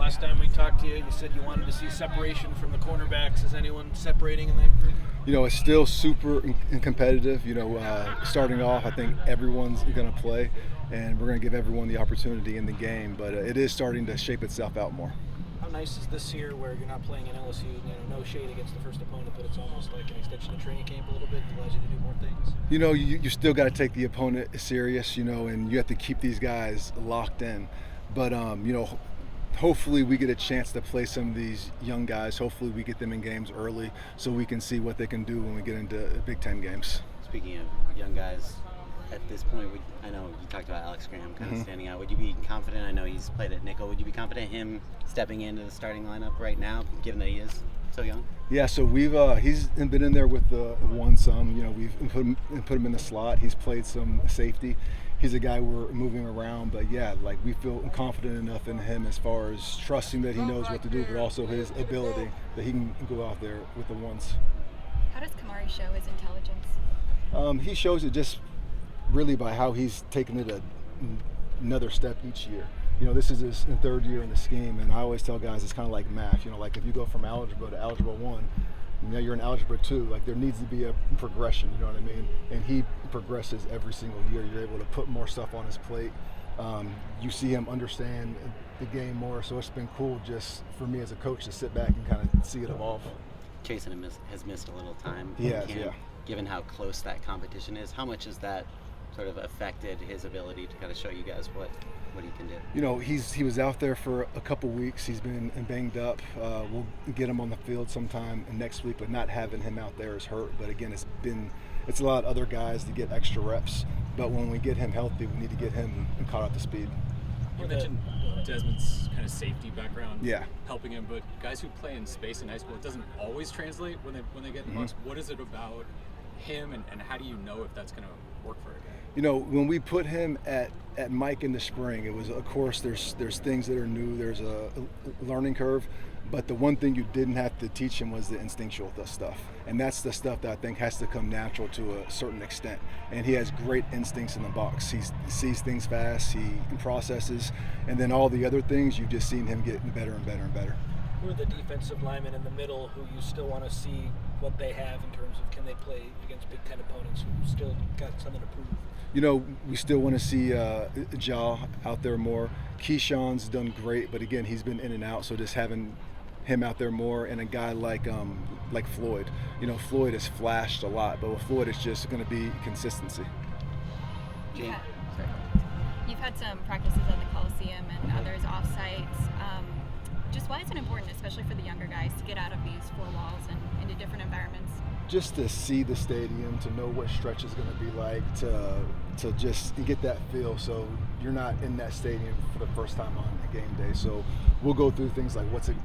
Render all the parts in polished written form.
Last time we talked to you, you said you wanted to see separation from the cornerbacks. Is anyone separating in that group? It's still super competitive. Starting off, I think everyone's going to play, and we're going to give everyone the opportunity in the game. But it is starting to shape itself out more. How nice is this year where you're not playing in LSU? No shade against the first opponent, but it's almost like an extension of training camp a little bit. It allows you to do more things. You still got to take the opponent serious. And you have to keep these guys locked in. But hopefully we get a chance to play some of these young guys. Hopefully we get them in games early so we can see what they can do when we get into Big Ten games. Speaking of young guys, at this point, I know you talked about Alex Graham kind of standing out. Would you be confident? I know he's played at nickel. Would you be confident him stepping into the starting lineup right now, given that he is so young? Yeah, so he's been in there with the one some. We've put him in the slot. He's played some safety. He's a guy we're moving around, but yeah, we feel confident enough in him as far as trusting that he knows what to do, but also his ability that he can go out there with the ones. How does Kamari show his intelligence? He shows it just really by how he's taken it another step each year. This is his third year in the scheme, and I always tell guys it's kind of like math. Like if you go from algebra to algebra 1, now you're in algebra 2. There needs to be a progression, you know what I mean? And he progresses every single year. You're able to put more stuff on his plate. You see him understand the game more, so it's been cool just for me as a coach to sit back and kind of see it evolve. Jason has missed a little time. He has, yeah. Given how close that competition is, how much has that sort of affected his ability to kind of show you guys what he can do? He was out there for a couple weeks. He's been banged up. We'll get him on the field sometime next week, but not having him out there is hurt. But again, it's a lot of other guys to get extra reps. But when we get him healthy, we need to get him caught up to speed. You mentioned Desmond's kind of safety background, yeah, helping him. But guys who play in space in high school, it doesn't always translate when they get in the box. What is it about him, and how do you know if that's going to work for a guy? When we put him at Mike in the spring, it was, of course, there's things that are new. There's a learning curve, but the one thing you didn't have to teach him was the instinctual stuff, and that's the stuff that I think has to come natural to a certain extent. And he has great instincts in the box. He sees things fast. He processes, and then all the other things you've just seen him getting better and better and better. Who are the defensive linemen in the middle who you still want to see what they have in terms of can they play against Big Ten opponents who still got something to prove? We still want to see Ja out there more. Keyshawn's done great, but again, he's been in and out, so just having him out there more, and a guy like Floyd. Floyd has flashed a lot, but with Floyd, it's just going to be consistency. You've had some practices at the Coliseum and others off-site. Just why is it important, especially for the younger guys, to get out of these four walls and into different environments? Just to see the stadium, to know what stretch is going to be like, to just get that feel. So you're not in that stadium for the first time on a game day. So we'll go through things like what's it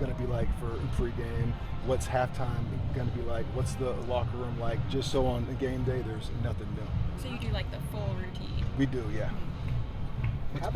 going to be like for pregame, what's halftime going to be like, what's the locker room like, just so on a game day there's nothing new. So you do like the full routine? We do, yeah. Have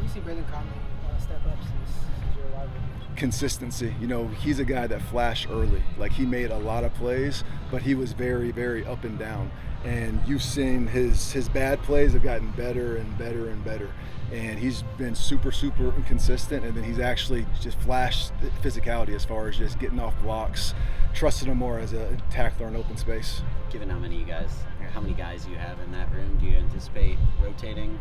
you seen Braylon Conley step up since your arrival? Consistency. He's a guy that flashed early. He made a lot of plays, but he was very, very up and down. And you've seen his bad plays have gotten better and better and better. And he's been super, super consistent. And then he's actually just flashed physicality as far as just getting off blocks, trusting him more as a tackler in open space. Given how many guys you have in that room, do you anticipate rotating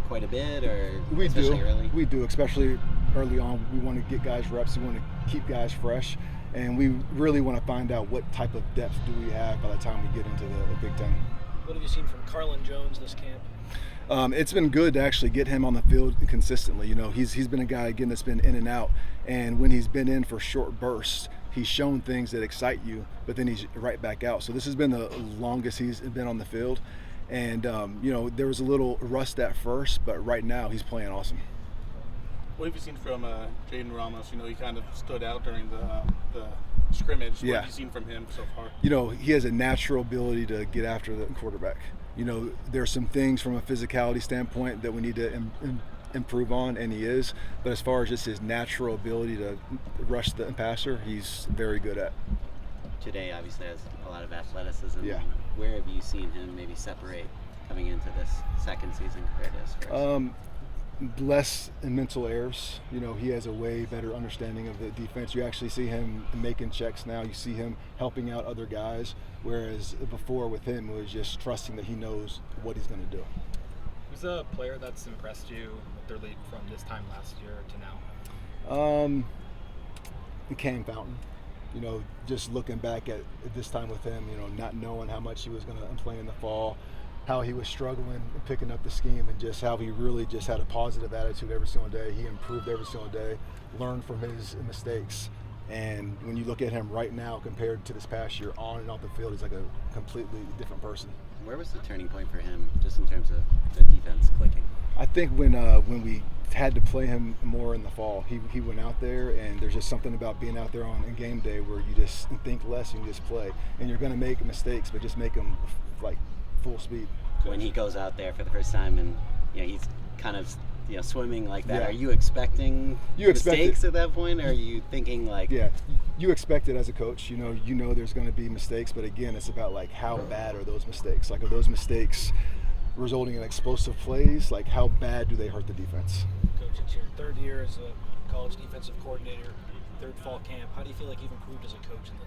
quite a bit, or especially early? We do, especially early on. We want to get guys reps. We want to keep guys fresh, and we really want to find out what type of depth do we have by the time we get into the Big Ten. What have you seen from Carlin Jones this camp? It's been good to actually get him on the field consistently. He's been a guy, again, that's been in and out, and when he's been in for short bursts, he's shown things that excite you, but then he's right back out. So this has been the longest he's been on the field. And, there was a little rust at first, but right now he's playing awesome. What have you seen from Jaden Ramos? He kind of stood out during the scrimmage. Yeah. What have you seen from him so far? He has a natural ability to get after the quarterback. There's some things from a physicality standpoint that we need to improve on, and he is. But as far as just his natural ability to rush the passer, he's very good at. Today obviously has a lot of athleticism. Yeah. Where have you seen him maybe separate coming into this second season compared to his first? less in mental errors. You know, he has a way better understanding of the defense. You actually see him making checks now. You see him helping out other guys, whereas before with him, it was just trusting that he knows what he's going to do. Who's a player that's impressed you with their league from this time last year to now? Kane Fountain. You know, just looking back at this time with him, you know, not knowing how much he was going to play in the fall, how he was struggling picking up the scheme, and just how he really just had a positive attitude every single day. He improved every single day, learned from his mistakes. And when you look at him right now compared to this past year, on and off the field, he's like a completely different person. Where was the turning point for him, just in terms of the defense clicking? I think when we had to play him more in the fall, he went out there, and there's just something about being out there on game day where you just think less and you just play. And you're going to make mistakes, but just make them like full speed. When he goes out there for the first time and he's kind of swimming like that, Yeah. are you expecting mistakes at that point? Or are you thinking like you expect it as a coach? You know there's going to be mistakes, but again, it's about like how bad are those mistakes? Like, are those mistakes resulting in explosive plays? Like, how bad do they hurt the defense? Coach, it's your third year as a college defensive coordinator, third fall camp. How do you feel like you've improved as a coach in the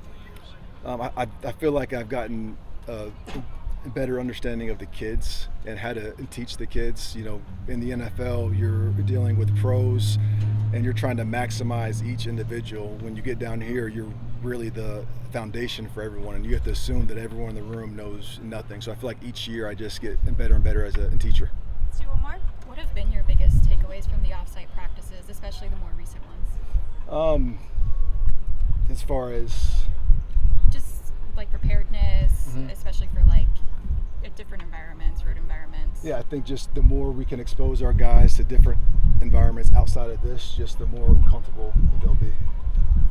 3 years? I feel like I've gotten a better understanding of the kids and how to teach the kids. You know, in the NFL, you're dealing with pros and you're trying to maximize each individual. When you get down here, you're really the foundation for everyone, and you have to assume that everyone in the room knows nothing. So I feel like each year I just get better and better as a teacher. Let's do one more. What have been your biggest takeaways from the offsite practices, especially the more recent ones? As far as just like preparedness, especially for like different environments, road environments. Yeah, I think just the more we can expose our guys to different environments outside of this, just the more comfortable they'll be.